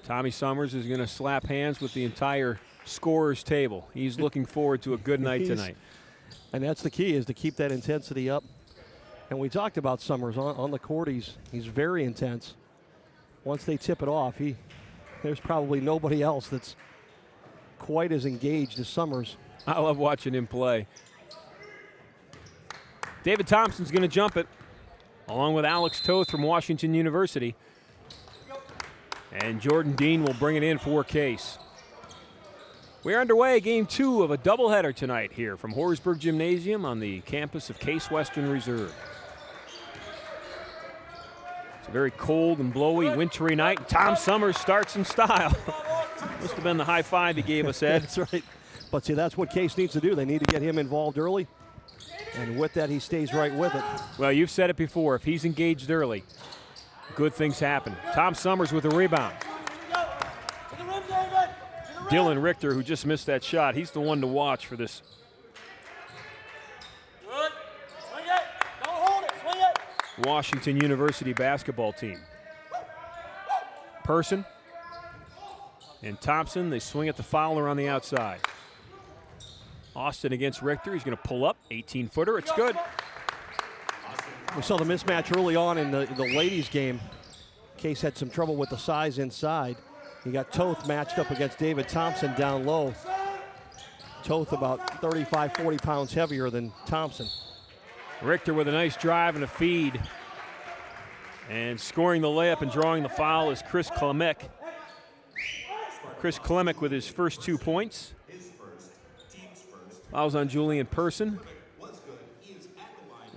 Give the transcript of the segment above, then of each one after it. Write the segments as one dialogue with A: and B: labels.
A: Tommy Summers is going to slap hands with the entire scorer's table. He's looking forward to a good night tonight.
B: And that's the key, is to keep that intensity up. And we talked about Summers on the court. He's very intense. Once they tip it off, there's probably nobody else that's quite as engaged as Summers.
A: I love watching him play. David Thompson's going to jump it, along with Alex Toth from Washington University. And Jordan Dean will bring it in for Case. We're underway, game 2 of a doubleheader tonight here from Horsburgh Gymnasium on the campus of Case Western Reserve. It's a very cold and blowy, wintry night. And Tom Summers starts in style. Must have been the high five he gave us, Ed.
B: That's right. But see, that's what Case needs to do. They need to get him involved early. And with that, he stays right with it.
A: Well, you've said it before. If he's engaged early, good things happen. Tom Summers with a rebound. Dylan Richter, who just missed that shot, he's the one to watch for this. Washington University basketball team. Person and Thompson, they swing at the Fowler on the outside. Austin against Richter. He's going to pull up, 18-footer. It's good.
B: We saw the mismatch early on in the ladies' game. Case had some trouble with the size inside. You got Toth matched up against David Thompson down low. Toth about 35, 40 pounds heavier than Thompson.
A: Richter with a nice drive and a feed. And scoring the layup and drawing the foul is Chris Klemek. Chris Klemek with his first 2 points. Fouls on Julian Person.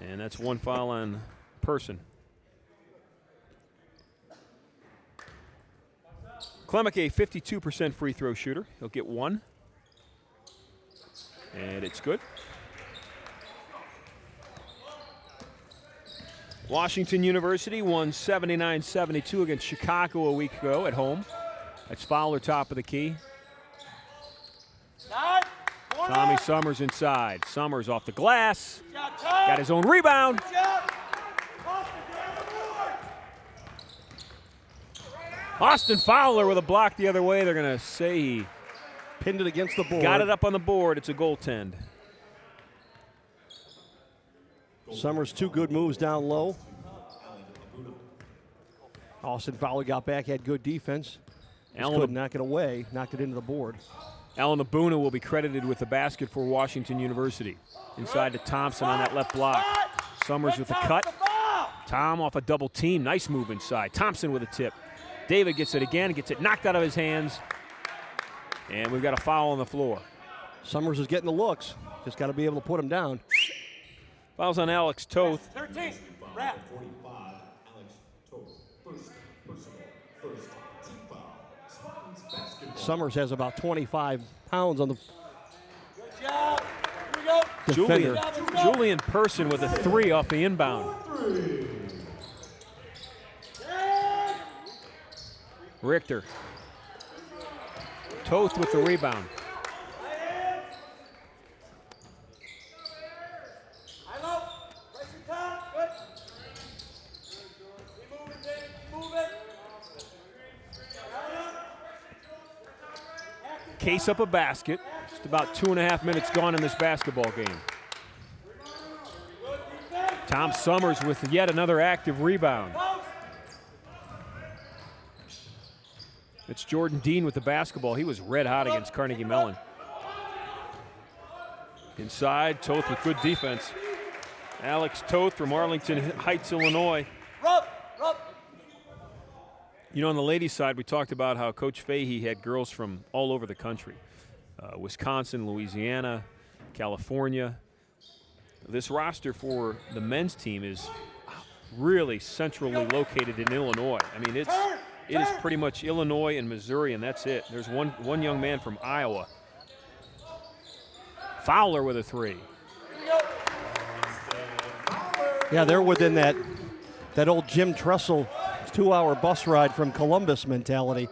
A: And that's one foul on Person. Klemek, a 52% free throw shooter. He'll get 1. And it's good. Washington University won 79-72 against Chicago a week ago at home. That's Fowler top of the key. Tommy Summers inside. Summers off the glass. Got his own rebound. Austin Fowler with a block the other way. They're going to say he
B: pinned it against the board.
A: Got it up on the board. It's a goaltend.
B: Summers 2 good moves down low. Austin Fowler got back, had good defense. Couldn't knock it away, knocked it into the board.
A: Alan Abuna will be credited with the basket for Washington University. Inside to Thompson on that left block. Summers with the cut. Tom off a double team. Nice move inside. Thompson with a tip. David gets it again, gets it knocked out of his hands. And we've got a foul on the floor.
B: Summers is getting the looks. Just got to be able to put him down.
A: Fouls on Alex Toth.
C: 13. Wrap.
B: Summers has about 25 pounds on the
A: defender. Julian Person with a 3 off the inbound. Richter. Toth with the rebound. Case up a basket. Just about 2.5 minutes gone in this basketball game. Tom Summers with yet another active rebound. It's Jordan Dean with the basketball. He was red hot against Carnegie Mellon. Inside, Toth with good defense. Alex Toth from Arlington Heights, Illinois. You know, on the ladies' side, we talked about how Coach Fahey had girls from all over the country. Wisconsin, Louisiana, California. This roster for the men's team is really centrally located in Illinois. I mean, it is pretty much Illinois and Missouri, and that's it. There's one young man from Iowa. Fowler with a 3.
B: Yeah, they're within that old Jim Tressel 2-hour bus ride from Columbus mentality.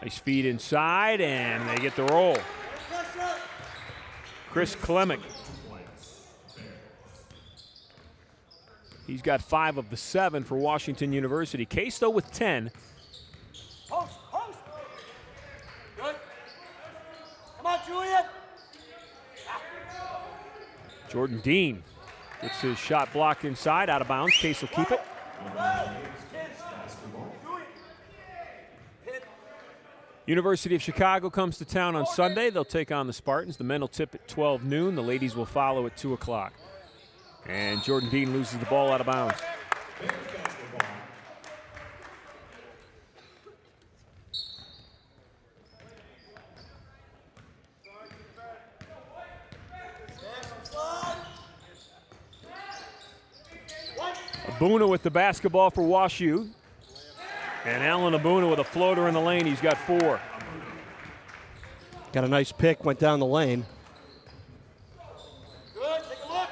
A: Nice feed inside, and they get the roll. Chris Klemek. He's got 5 of the 7 for Washington University. Case, though, with 10.
C: Post. Good. Come on, Julian.
A: Jordan Dean gets his shot blocked inside, out of bounds. Case will keep it. University of Chicago comes to town on Sunday. They'll take on the Spartans. The men will tip at 12 noon. The ladies will follow at 2 o'clock. And Jordan Dean loses the ball out of bounds. Abuna with the basketball for WashU. And Alan Abuna with a floater in the lane. He's got 4.
B: Got a nice pick, went down the lane.
C: Good, take a look.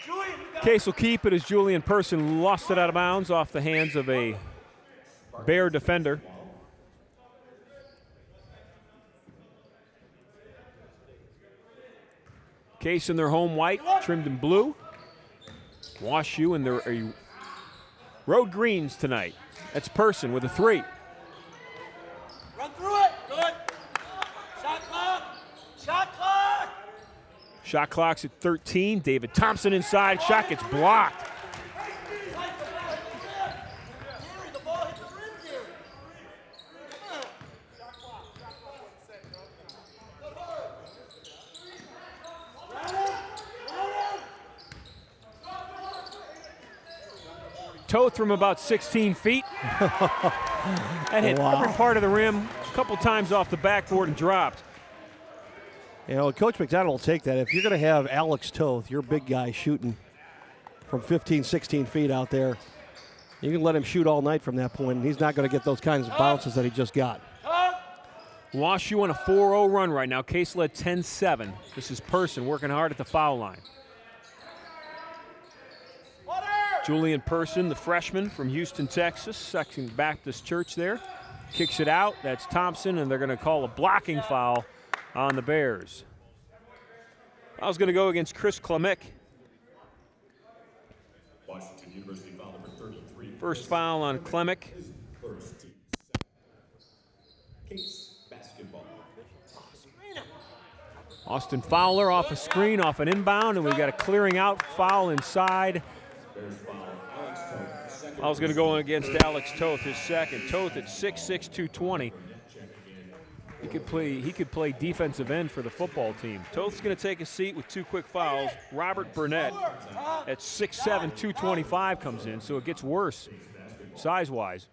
C: Julian, you got
A: Case will keep it as Julian Person lost it out of bounds off the hands of a Bear defender. Case in their home white, trimmed in blue. WashU in their road greens tonight. That's Person with a 3.
C: Run through it. Good. Shot clock. Shot clock.
A: Shot clock's at 13. David Thompson inside. Shot gets blocked.
C: Gary, the ball hit the rim, Gary. Come on.
A: Toth from about 16 feet. That hit every part of the rim, a couple times off the backboard and dropped.
B: You know, Coach McDonald will take that. If you're going to have Alex Toth, your big guy, shooting from 15, 16 feet out there, you can let him shoot all night from that point, and he's not going to get those kinds of bounces that he just got.
A: WashU on a 4-0 run right now. Case led 10-7. This is Person working hard at the foul line. Julian Person, the freshman from Houston, Texas, Section Baptist Church there, kicks it out. That's Thompson, and they're going to call a blocking foul on the Bears. I was going to go against Chris Klemick.
D: Washington University foul number 33.
A: First foul on Klemick.
D: Case basketball.
A: Austin Fowler off a screen, off an inbound, and we've got a clearing out foul inside. I was going to go against Alex Toth, his second. Toth at 6'6", 220. He could play defensive end for the football team. Toth's going to take a seat with 2 quick fouls. Robert Burnett at 6'7", 225 comes in, so it gets worse size-wise.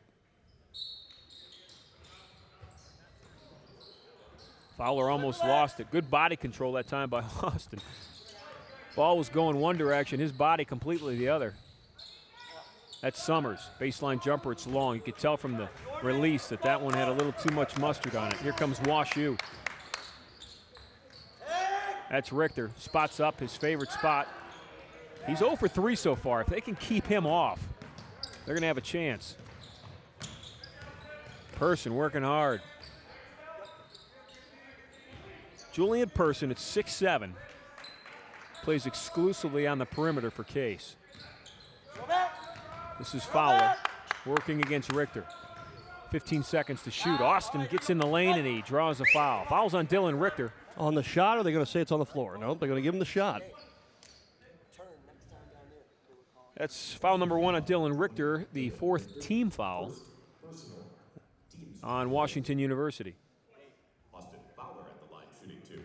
A: Fowler almost lost it. Good body control that time by Austin. Ball was going one direction, his body completely the other. That's Summers. Baseline jumper, it's long. You could tell from the release that one had a little too much mustard on it. Here comes WashU. That's Richter. Spots up, his favorite spot. He's 0 for 3 so far. If they can keep him off, they're going to have a chance. Person working hard. Julian Person at 6'7". Plays exclusively on the perimeter for Case. This is Fowler working against Richter. 15 seconds to shoot. Austin gets in the lane and he draws a foul. Foul's on Dylan Richter.
B: On the shot, or are they going to say it's on the floor? No, they're going to give him the shot.
A: That's foul number 1 on Dylan Richter, the 4th team foul on Washington University.
D: Austin Fowler at the line, shooting 2.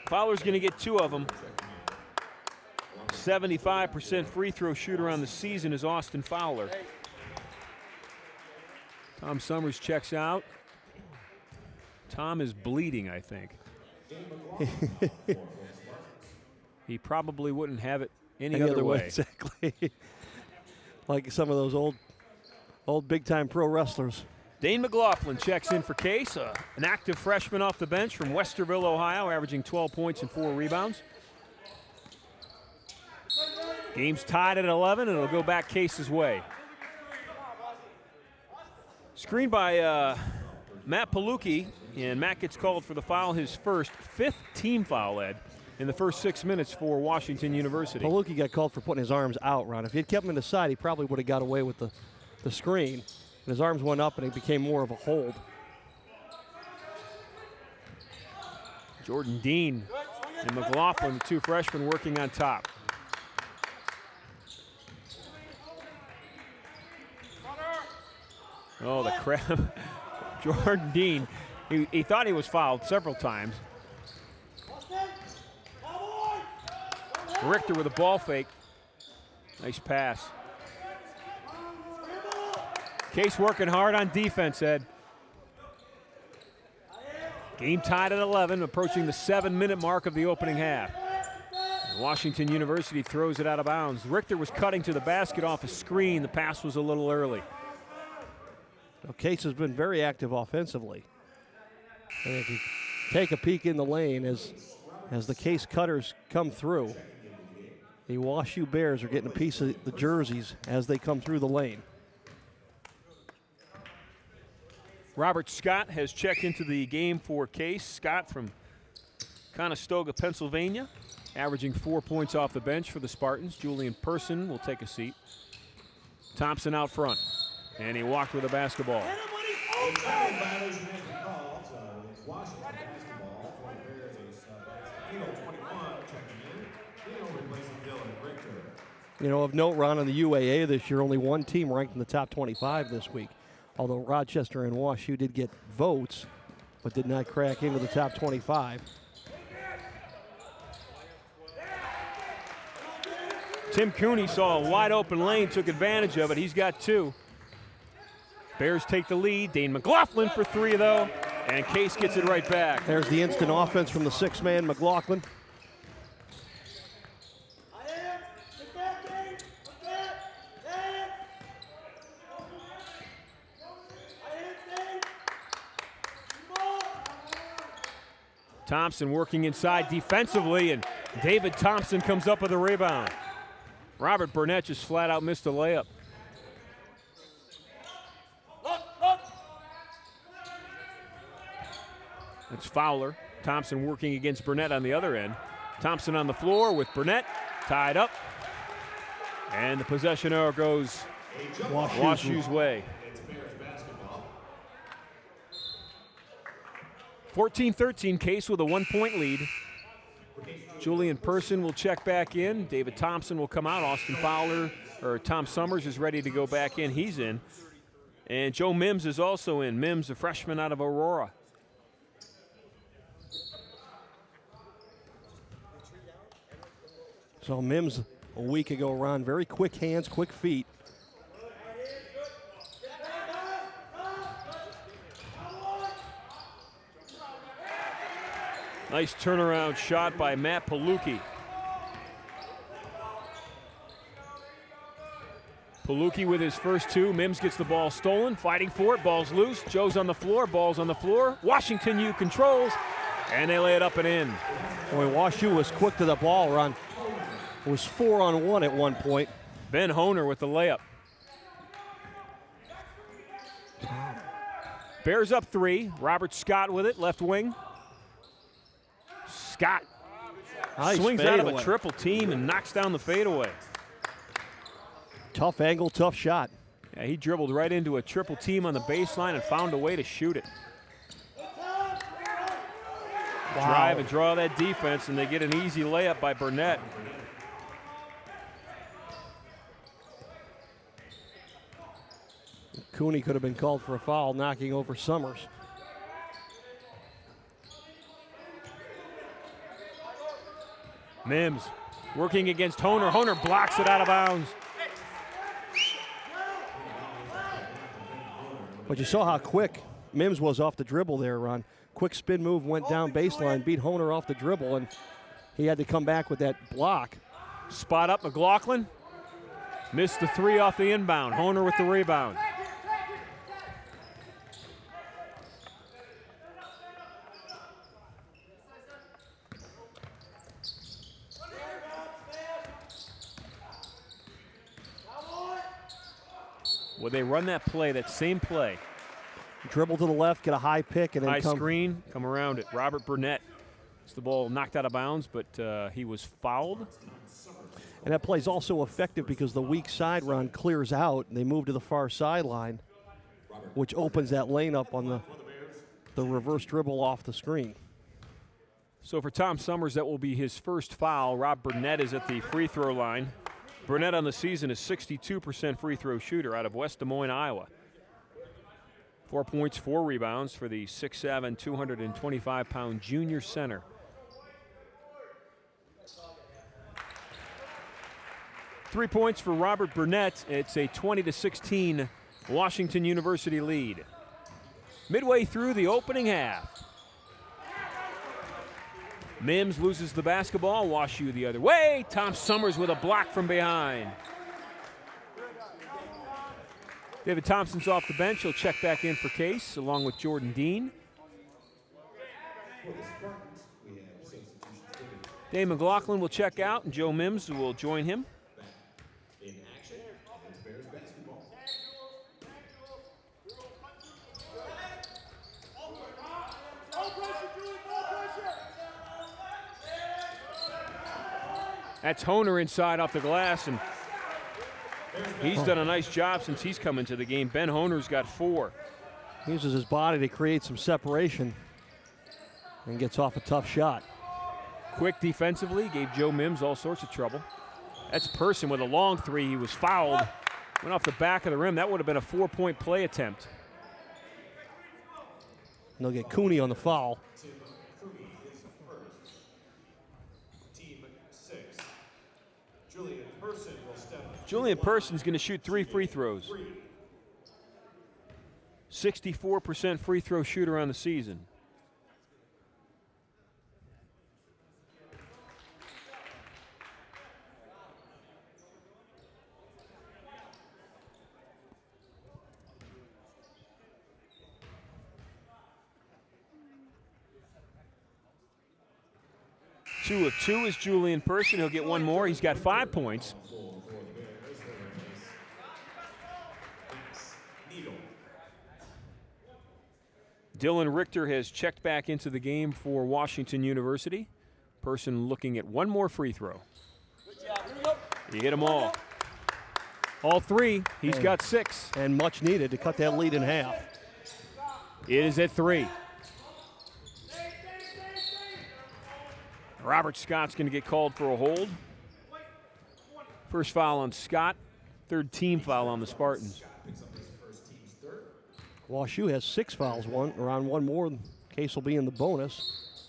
A: Fowler's going to get 2 of them. 75% free throw shooter on the season is Austin Fowler. Tom Summers checks out. Tom is bleeding, I think. He probably wouldn't have it any other way.
B: Exactly. Like some of those old big-time pro wrestlers.
A: Dane McLaughlin checks in for Case, an active freshman off the bench from Westerville, Ohio, averaging 12 points and 4 rebounds. Game's tied at 11, and it'll go back Case's way. Screened by Matt Palucki, and Matt gets called for the foul, his first, 5th team foul, Ed, in the first 6 minutes for Washington University.
B: Palucki got called for putting his arms out, Ron. If he had kept him in the side, he probably would have got away with the screen. And his arms went up, and it became more of a hold.
A: Jordan Dean and McLaughlin, the 2 freshmen, working on top. Oh, the crap. Jordan Dean, he thought he was fouled several times. Richter with a ball fake. Nice pass. Case working hard on defense, Ed. Game tied at 11, approaching the 7-minute mark of the opening half. Washington University throws it out of bounds. Richter was cutting to the basket off a screen. The pass was a little early.
B: Well, Case has been very active offensively. And if you take a peek in the lane as the Case cutters come through, the WashU Bears are getting a piece of the jerseys as they come through the lane.
A: Robert Scott has checked into the game for Case. Scott from Conestoga, Pennsylvania, averaging 4 points off the bench for the Spartans. Julian Person will take a seat. Thompson out front, and he walked with a basketball.
B: You know, of note, Ron, on the UAA this year, only one team ranked in the top 25 this week. Although Rochester and WashU did get votes, but did not crack into the top 25.
A: Tim Cooney saw a wide open lane, took advantage of it. He's got 2. Bears take the lead. Dane McLaughlin for 3, though, and Case gets it right back.
B: There's the instant offense from the 6-man McLaughlin.
A: Thompson working inside defensively, and David Thompson comes up with a rebound. Robert Burnett just flat out missed a layup. It's Fowler. Thompson working against Burnett on the other end. Thompson on the floor with Burnett tied up. And the possession arrow goes WashU's way. 14-13, Case with a 1-point lead. Julian Person will check back in. David Thompson will come out. Austin Fowler, or Tom Summers, is ready to go back in. He's in. And Joe Mims is also in. Mims, a freshman out of Aurora.
B: So Mims a week ago, Ron, very quick hands, quick feet.
A: Nice turnaround shot by Matt Palucki. Palucki with his first 2. Mims gets the ball stolen, fighting for it. Ball's loose. Joe's on the floor. Ball's on the floor. Washington U controls, and they lay it up and in.
B: Boy, WashU was quick to the ball, Ron. It was 4-on-1 at one point.
A: Ben Honer with the layup. Bears up 3. Robert Scott with it, left wing. Scott swings out of a triple team and knocks down the fadeaway.
B: Tough angle, tough shot.
A: Yeah, he dribbled right into a triple team on the baseline and found a way to shoot it.
B: Wow.
A: Drive and draw that defense, and they get an easy layup by Burnett.
B: Cooney could have been called for a foul, knocking over Summers.
A: Mims working against Honer. Honer blocks it out of bounds.
B: But you saw how quick Mims was off the dribble there, Ron. Quick spin move, went down baseline, beat Honer off the dribble, and he had to come back with that block.
A: Spot up McLaughlin. Missed the 3 off the inbound. Honer with the rebound. Well, they run that play, that same play,
B: Dribble to the left, get a high pick, and then
A: High screen, come around it. Robert Burnett. It's the ball knocked out of bounds, but he was fouled.
B: And that play's also effective because the weak side run clears out, and they move to the far sideline, which opens that lane up on the reverse dribble off the screen.
A: So for Tom Summers, that will be his first foul. Rob Burnett is at the free throw line. Burnett on the season is 62% free throw shooter out of West Des Moines, Iowa. 4 points, 4 rebounds for the 6'7", 225-pound junior center. Three points for Robert Burnett. It's a 20-16 Washington University lead. Midway through the opening half. Mims loses the basketball. WashU the other way. Tom Summers with a block from behind. David Thompson's off the bench. He'll check back in for Case, along with Jordan Dean. Dave McLaughlin will check out, and Joe Mims will join him.
D: In action against Bears basketball.
A: That's Honer inside off the glass, and he's done a nice job since he's come into the game. Ben Honer's got 4.
B: He uses his body to create some separation and gets off a tough shot.
A: Quick defensively, gave Joe Mims all sorts of trouble. That's Person with a long 3. He was fouled. Went off the back of the rim. That would have been a 4-point play attempt.
B: And they'll get Cooney on the foul.
A: Julian Person's going to shoot 3 free throws. 64% free throw shooter on the season. Two of 2 is Julian Person. He'll get 1 more. He's got 5 points. Dylan Richter has checked back into the game for Washington University. Person looking at 1 more free throw. He hit them all. All 3. He's got 6.
B: And much needed to cut that lead in half.
A: It is at 3. Robert Scott's going to get called for a hold. First foul on Scott. 3rd team foul on the Spartans.
B: WashU has 6 fouls, around 1 more. Case will be in the bonus.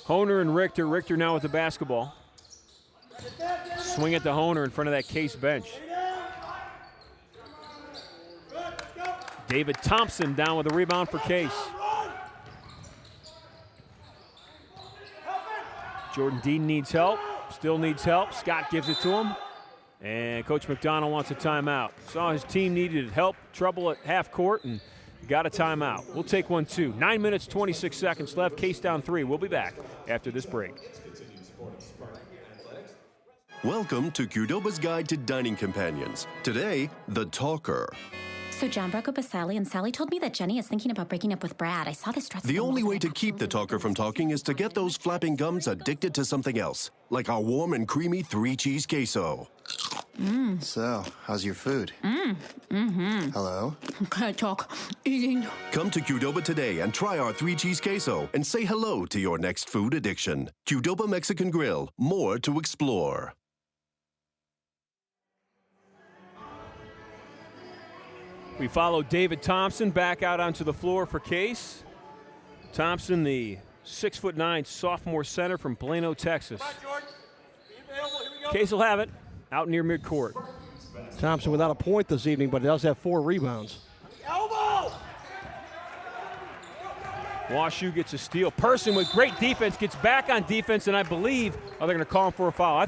A: Honer and Richter. Richter now with the basketball. Swing it to Honer in front of that Case bench. David Thompson down with a rebound for Case. Jordan Dean needs help. Still needs help. Scott gives it to him. And Coach McDonald wants a timeout. Saw his team needed help, trouble at half court, and got a timeout. We'll take one, too. 9 minutes, 26 seconds left. Case down 3. We'll be back after this break.
E: Welcome to Qdoba's Guide to Dining Companions. Today, the talker.
F: So John broke up with Sally, and Sally told me that Jenny is thinking about breaking up with Brad. I saw this dress.
E: The only way to keep the talker from talking is to get those flapping gums addicted to something else, like our warm and creamy 3-cheese queso.
G: So, how's your food? Hello?
F: Can't talk. Eating.
E: Come to Qdoba today and try our 3-cheese queso and say hello to your next food addiction. Qdoba Mexican Grill, more to explore.
A: We follow David Thompson back out onto the floor for Case. Thompson, the 6'9" sophomore center from Plano, Texas. Case will have it out near midcourt.
B: Thompson without a point this evening, but he does have 4 rebounds.
A: WashU gets a steal. Person with great defense gets back on defense, and I believe they're going to call him for a foul. I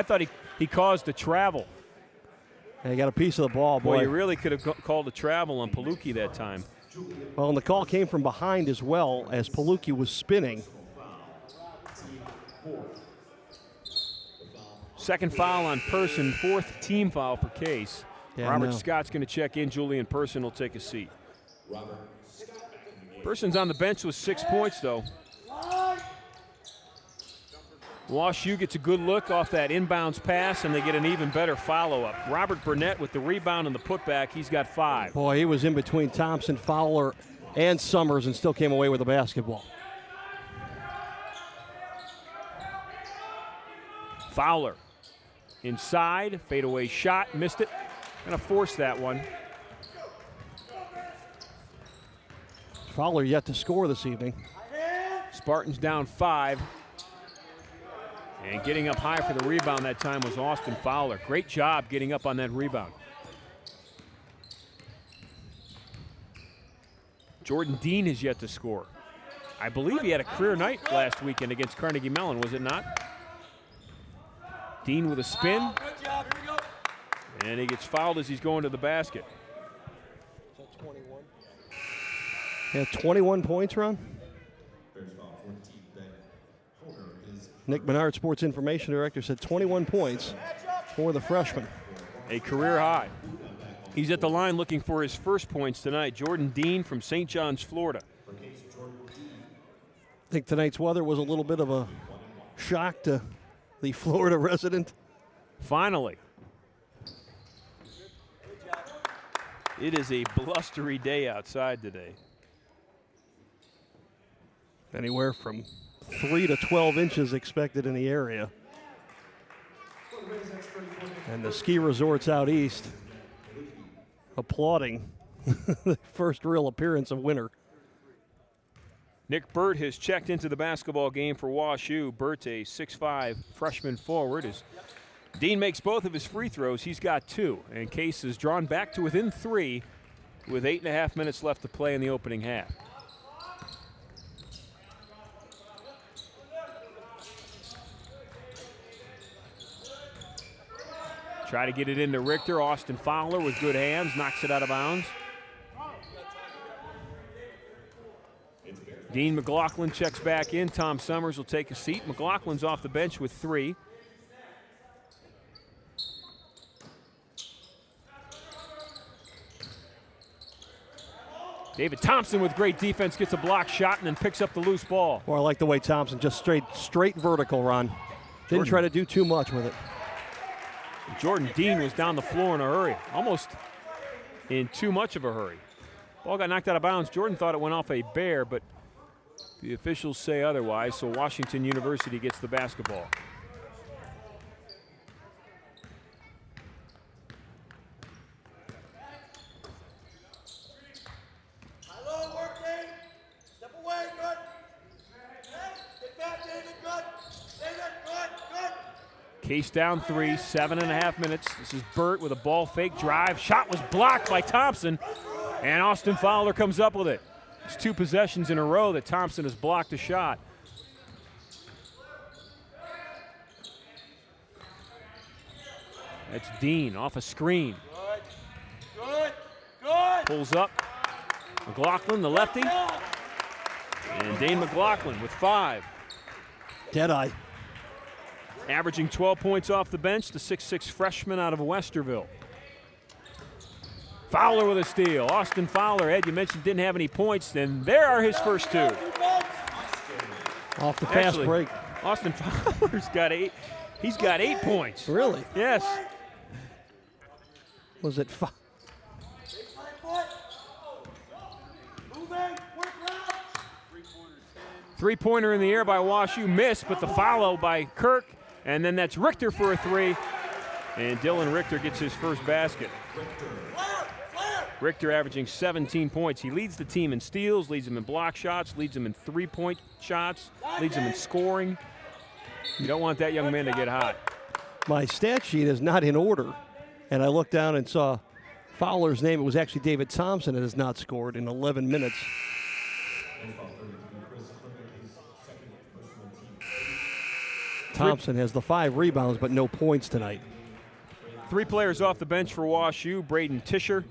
A: thought he caused a travel.
B: And he got a piece of the ball, boy.
A: Boy, you really could have called a travel on Palucki that time.
B: Well, and the call came from behind as well as Palucki was spinning.
A: Second foul on Person, 4th team foul for Case.
B: Yeah,
A: Robert
B: no.
A: Scott's going to check in. Julian Person will take a seat. Person's on the bench with 6 points, though. Wash U gets a good look off that inbounds pass, and they get an even better follow-up. Robert Burnett with the rebound and the putback. He's got 5.
B: Boy, he was in between Thompson, Fowler, and Summers and still came away with the basketball.
A: Fowler inside, fadeaway shot, missed it. Gonna force that one.
B: Fowler yet to score this evening.
A: Spartans down 5. And getting up high for the rebound that time was Austin Fowler. Great job getting up on that rebound. Jordan Dean is yet to score. I believe he had a career night last weekend against Carnegie Mellon, was it not? Dean with a spin. And he gets fouled as he's going to the basket.
B: Is that 21? Yeah, 21 points, Ron. Nick Menard, Sports Information Director, said 21 points for the freshman.
A: A career high. He's at the line looking for his first points tonight. Jordan Dean from St. John's, Florida.
B: I think tonight's weather was a little bit of a shock to the Florida resident.
A: Finally. It is a blustery day outside today.
B: Anywhere from 3 to 12 inches expected in the area. And the ski resorts out east applauding the first real appearance of winter.
A: Nick Burt has checked into the basketball game for Wash U. Burt, a 6'5" freshman forward. As Dean makes both of his free throws, he's got 2. And Case is drawn back to within 3 with 8.5 minutes left to play in the opening half. Try to get it into Richter. Austin Fowler with good hands, knocks it out of bounds. Dean McLaughlin checks back in. Tom Summers will take a seat. McLaughlin's off the bench with 3. David Thompson with great defense gets a block shot and then picks up the loose ball.
B: Well, I like the way Thompson just straight vertical, Ron. Didn't try to do too much with it.
A: Jordan Dean was down the floor in a hurry, almost in too much of a hurry. Ball got knocked out of bounds. Jordan thought it went off a bear, but the officials say otherwise, so Washington University gets the basketball.
C: Hello, work, Dave. Step away, good. Get back, David, good. David, good.
A: Case down 3, 7.5 minutes. This is Burt with a ball fake drive. Shot was blocked by Thompson, and Austin Fowler comes up with it. It's 2 possessions in a row that Thompson has blocked a shot. That's Dean off a screen.
C: Good.
A: Pulls up. McLaughlin, the lefty. And Dane McLaughlin with 5.
B: Deadeye.
A: Averaging 12 points off the bench, the 6'6" freshman out of Westerville. Fowler with a steal. Austin Fowler, Ed, you mentioned didn't have any points, then there are his first 2.
B: Off the fast break.
A: Austin Fowler's got 8. He's got 8 points.
B: Really?
A: Yes.
B: Was it
A: Three-pointer in the air by Wash U, missed, but the follow by Kirk, and then that's Richter for a 3, and Dylan Richter gets his first basket. Richter averaging 17 points. He leads the team in steals, leads them in block shots, leads them in three-point shots, leads them in scoring. You don't want that young man to get hot.
B: My stat sheet is not in order, and I looked down and saw Fowler's name. It was actually David Thompson that has not scored in 11 minutes. Thompson has the 5 rebounds, but no points tonight.
A: 3 players off the bench for Wash U: Braden Tischer,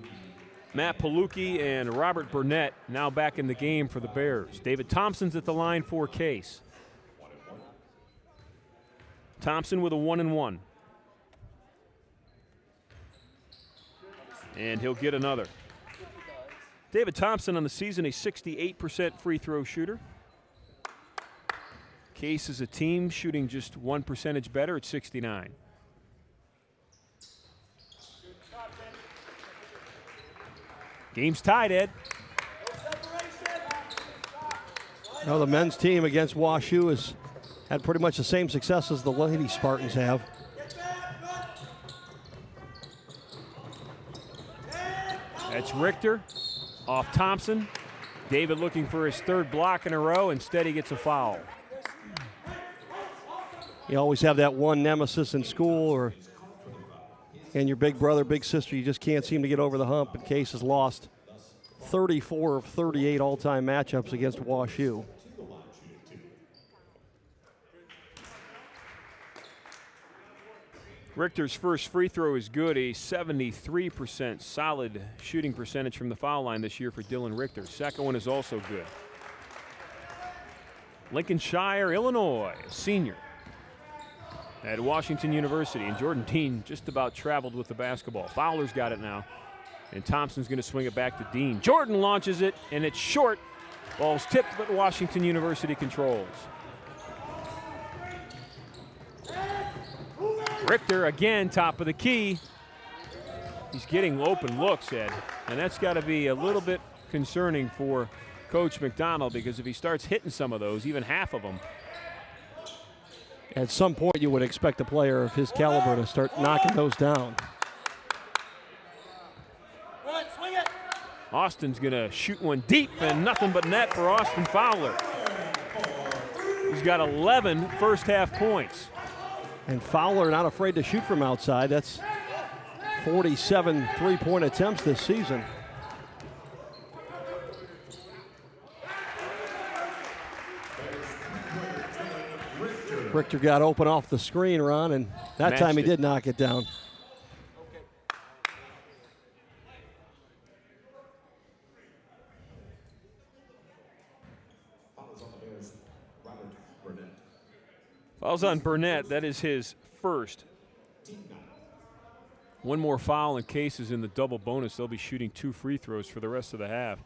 A: Matt Palucki, and Robert Burnett now back in the game for the Bears. David Thompson's at the line for Case. Thompson with a 1-and-1. And he'll get another. David Thompson on the season, a 68% free throw shooter. Case is a team shooting just 1 percentage better at 69. Game's tied, Ed.
B: Now the men's team against WashU has had pretty much the same success as the Lady Spartans have.
A: That's Richter off Thompson. David looking for his third block in a row. Instead, he gets a foul.
B: You always have that one nemesis in school and your big brother, big sister, you just can't seem to get over the hump. And Case has lost 34 of 38 all-time matchups against WashU.
A: Richter's first free throw is good, a 73% solid shooting percentage from the foul line this year for Dylan Richter. Second one is also good. Lincolnshire, Illinois, a senior at Washington University. And Jordan Dean just about traveled with the basketball. Fowler's got it now. And Thompson's going to swing it back to Dean. Jordan launches it, and it's short. Ball's tipped, but Washington University controls. Richter again, top of the key. He's getting open looks, Ed. And that's got to be a little bit concerning for Coach McDonald, because if he starts hitting some of those, even half of them.
B: At some point, you would expect a player of his caliber to start knocking those down.
A: Austin's going to shoot one deep, and nothing but net for Austin Fowler. He's got 11 first-half points.
B: And Fowler not afraid to shoot from outside. That's 47 three-point attempts this season. Richter got open off the screen, Ron, and that time he did knock it down.
A: Fouls on Burnett. That is his first. One more foul and Case is in the double bonus. They'll be shooting 2 free throws for the rest of the half.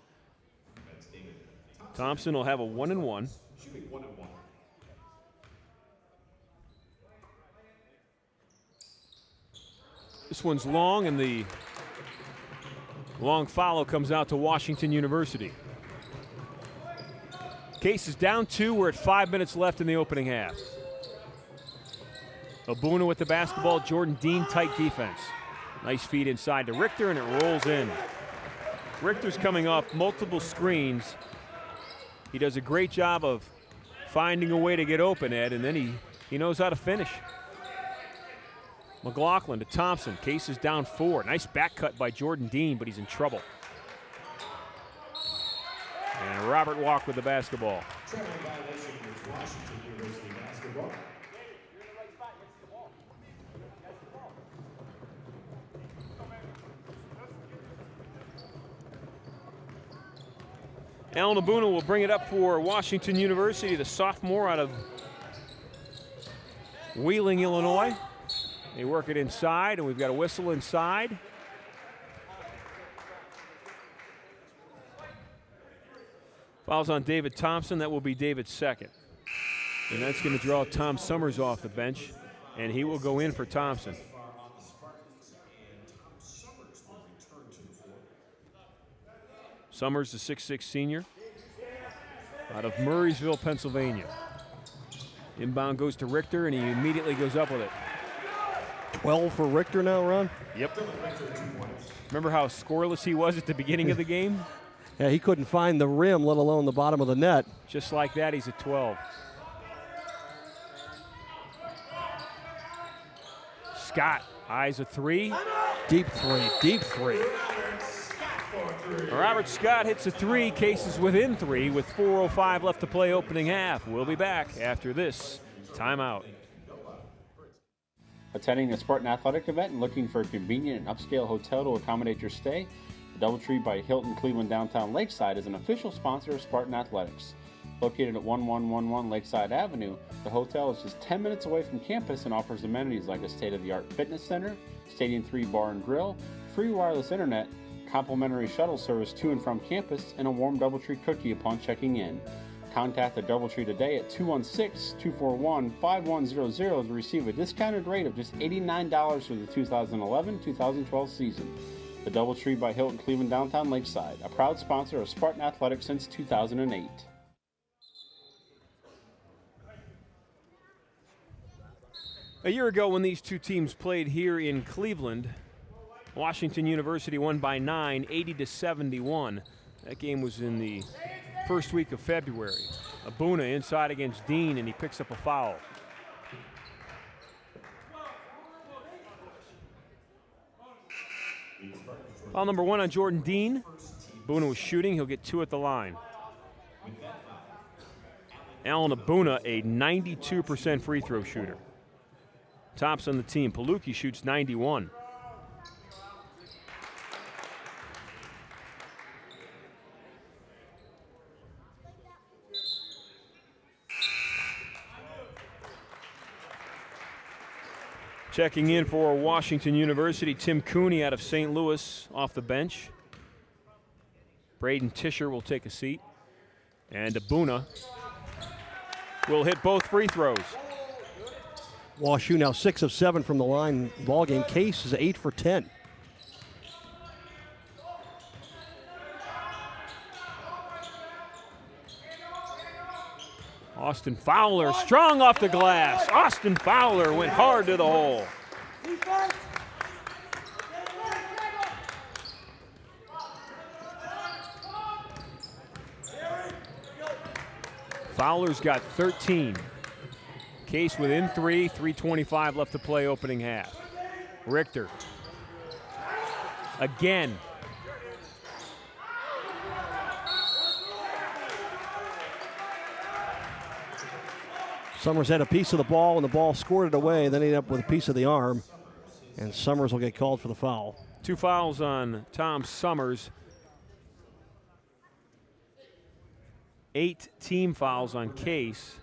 A: Thompson will have a 1-and-1. This one's long, and the long follow comes out to Washington University. Case is down 2. We're at 5 minutes left in the opening half. Abuna with the basketball. Jordan Dean, tight defense. Nice feed inside to Richter, and it rolls in. Richter's coming off multiple screens. He does a great job of finding a way to get open, Ed, and then he knows how to finish. McLaughlin to Thompson. Case is down 4. Nice back cut by Jordan Dean, but he's in trouble. And Robert Walk with the basketball. Alan Abuna will bring it up for Washington University, the sophomore out of Wheeling, Illinois. They work it inside, and we've got a whistle inside. Fouls on David Thompson. That will be David's second. And that's going to draw Tom Summers off the bench, and he will go in for Thompson. Summers, the 6'6 senior out of Murraysville, Pennsylvania. Inbound goes to Richter, and he immediately goes up with it.
B: 12 for Richter now, Ron?
A: Yep. Remember how scoreless he was at the beginning of the game?
B: Yeah, he couldn't find the rim, let alone the bottom of the net.
A: Just like that, he's at 12. Scott eyes a 3.
B: Deep 3, deep 3.
A: Robert Scott hits a 3. Case is within 3 with 4:05 left to play opening half. We'll be back after this timeout.
H: Attending a Spartan athletic event and looking for a convenient and upscale hotel to accommodate your stay? The DoubleTree by Hilton Cleveland Downtown Lakeside is an official sponsor of Spartan Athletics. Located at 1111 Lakeside Avenue, the hotel is just 10 minutes away from campus and offers amenities like a state-of-the-art fitness center, Stadium 3 bar and grill, free wireless internet, complimentary shuttle service to and from campus, and a warm Doubletree cookie upon checking in. Contact the Doubletree today at 216-241-5100 to receive a discounted rate of just $89 for the 2011-2012 season. The Doubletree by Hilton Cleveland Downtown Lakeside, a proud sponsor of Spartan Athletics since 2008.
A: A year ago when these two teams played here in Cleveland, Washington University won by 9, 80-71. That game was in the first week of February. Abuna inside against Dean, and he picks up a foul. Foul number 1 on Jordan Dean. Abuna was shooting. He'll get 2 at the line. Alan Abuna, a 92% free throw shooter. Tops on the team. Palucci shoots 91. Checking in for Washington University, Tim Cooney out of St. Louis off the bench. Braden Tischer will take a seat. And Abuna will hit both free throws.
B: WashU now 6 of 7 from the line ball game. Case is 8 for 10.
A: Austin Fowler strong off the glass. Austin Fowler went hard to the hole. Fowler's got 13. Case within 3, 3:25 left to play opening half. Richter. Again.
B: Summers had a piece of the ball, and the ball scored it away. Then he ended up with a piece of the arm, and Summers will get called for the foul.
A: 2 fouls on Tom Summers. 8 team fouls on Case.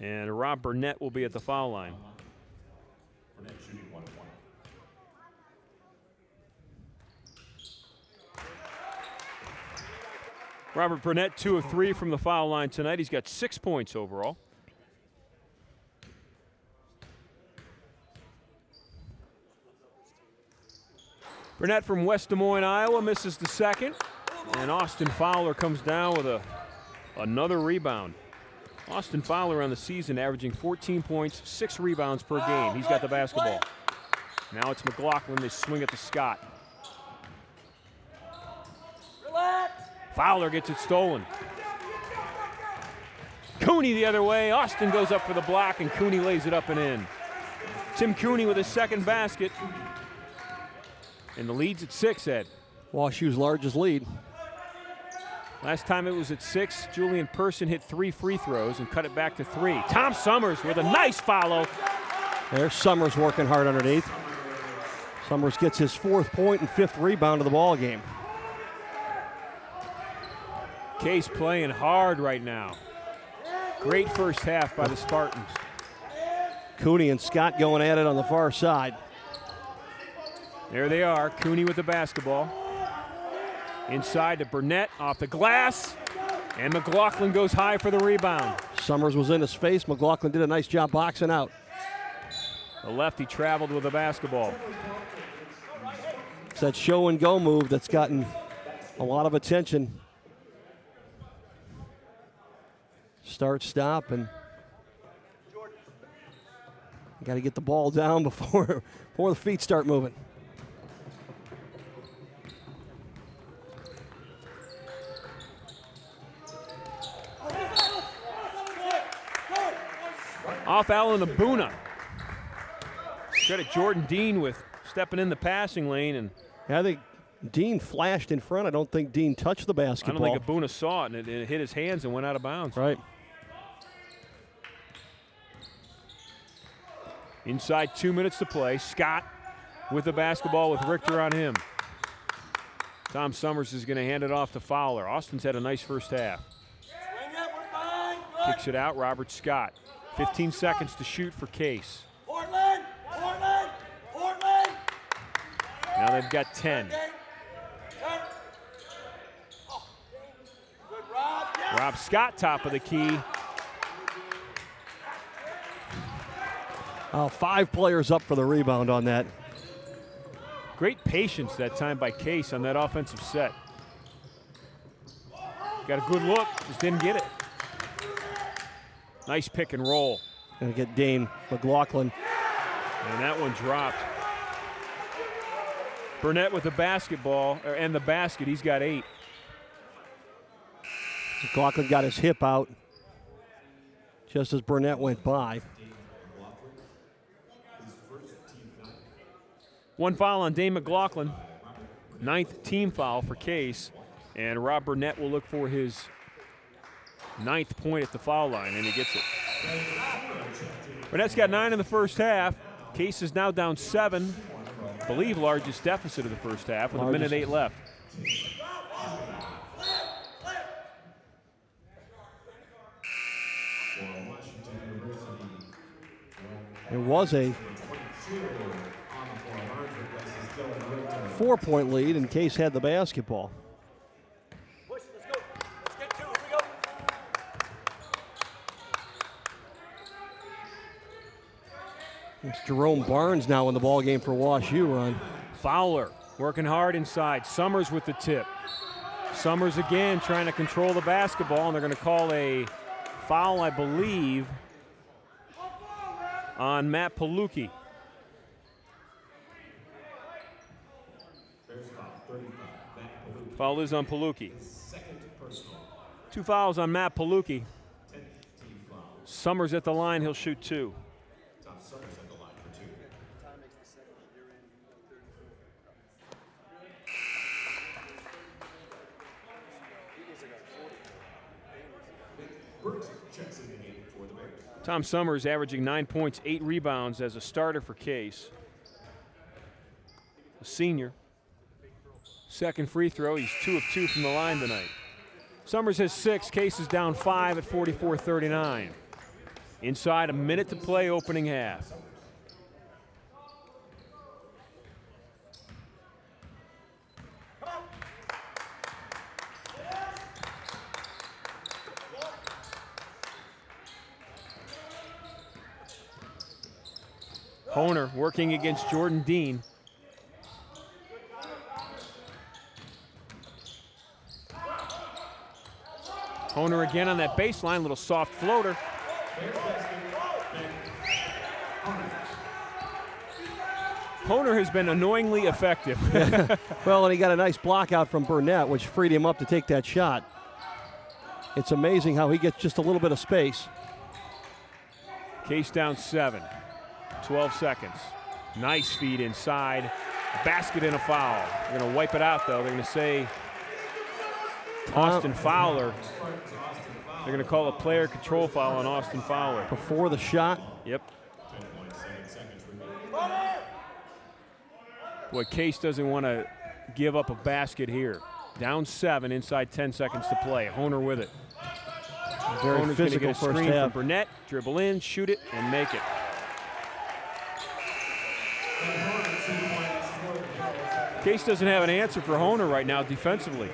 A: And Rob Burnett will be at the foul line. Robert Burnett, 2 of 3 from the foul line tonight. He's got 6 points overall. Burnett from West Des Moines, Iowa, misses the second. And Austin Fowler comes down with another rebound. Austin Fowler on the season averaging 14 points, 6 rebounds per game. He's got the basketball. Now it's McLaughlin. They swing it to Scott. Fowler gets it stolen. Cooney the other way. Austin goes up for the block, and Cooney lays it up and in. Tim Cooney with his second basket. And the lead's at 6, Ed.
B: WashU's largest lead.
A: Last time it was at 6, Julian Person hit 3 free throws and cut it back to 3. Tom Summers with a nice follow.
B: There's Summers working hard underneath. Summers gets his 4th point and 5th rebound of the ball game.
A: Case playing hard right now. Great first half by the Spartans.
B: Cooney and Scott going at it on the far side.
A: There they are, Cooney with the basketball. Inside to Burnett, off the glass, and McLaughlin goes high for the rebound.
B: Summers was in his face. McLaughlin did a nice job boxing out.
A: The lefty traveled with the basketball.
B: It's that show and go move that's gotten a lot of attention. Start, stop, and got to get the ball down before the feet start moving.
A: Off Alan Abuna. Credit Jordan Dean with stepping in the passing lane. And
B: I think Dean flashed in front. I don't think Dean touched the basketball.
A: I don't think Abuna saw it, and it hit his hands and went out of bounds.
B: Right.
A: Inside 2 minutes to play. Scott with the basketball with Richter on him. Tom Summers is going to hand it off to Fowler. Austin's had a nice first half. Kicks it out, Robert Scott. 15 seconds to shoot for Case. Now they've got 10. Rob Scott, top of the key.
B: Oh, 5 players up for the rebound on that.
A: Great patience that time by Case on that offensive set. Got a good look, just didn't get it. Nice pick and roll.
B: Gonna get Dane McLaughlin.
A: And that one dropped. Burnett with the basketball, and the basket, he's got 8.
B: McLaughlin got his hip out just as Burnett went by.
A: 1 foul on Dane McLaughlin. 9th team foul for Case. And Rob Burnett will look for his 9th point at the foul line, and he gets it. Burnett's got 9 in the first half. Case is now down 7. I believe largest deficit of the first half with a minute 8 left.
B: It was a 4-point lead, and Case had the basketball.
C: Push, let's go. Let's get 2. Here we go.
B: It's Jerome Barnes now in the ball game for Wash U, Ron.
A: Fowler working hard inside. Summers with the tip. Summers again trying to control the basketball, and they're going to call a foul, I believe, on Matt Palucci. Foul is on Palucci. 2 fouls on Matt Palucci. Summers at the line, he'll shoot 2. Tom Summers averaging 9 points, 8 rebounds as a starter for Case. A senior. Second free throw, he's 2 of 2 from the line tonight. Summers has 6, Case is down 5 at 44-39. Inside a minute to play, opening half. Honer working against Jordan Dean. Honer again on that baseline, little soft floater. Honer has been annoyingly effective.
B: Well, and he got a nice block out from Burnett, which freed him up to take that shot. It's amazing how he gets just a little bit of space.
A: Case down 7. 12 seconds. Nice feed inside. A basket and a foul. They're going to wipe it out, though. They're going to say Austin Fowler. They're going to call a player control foul on Austin Fowler.
B: Before the shot?
A: Yep. Boy, Case doesn't want to give up a basket here. Down 7, inside 10 seconds to play. Honer with it.
B: Very
A: Honer's going to
B: physical
A: get a
B: first
A: screen
B: half.
A: from Burnett, dribble in, shoot it, and make it. Case doesn't have an answer for Honer right now defensively.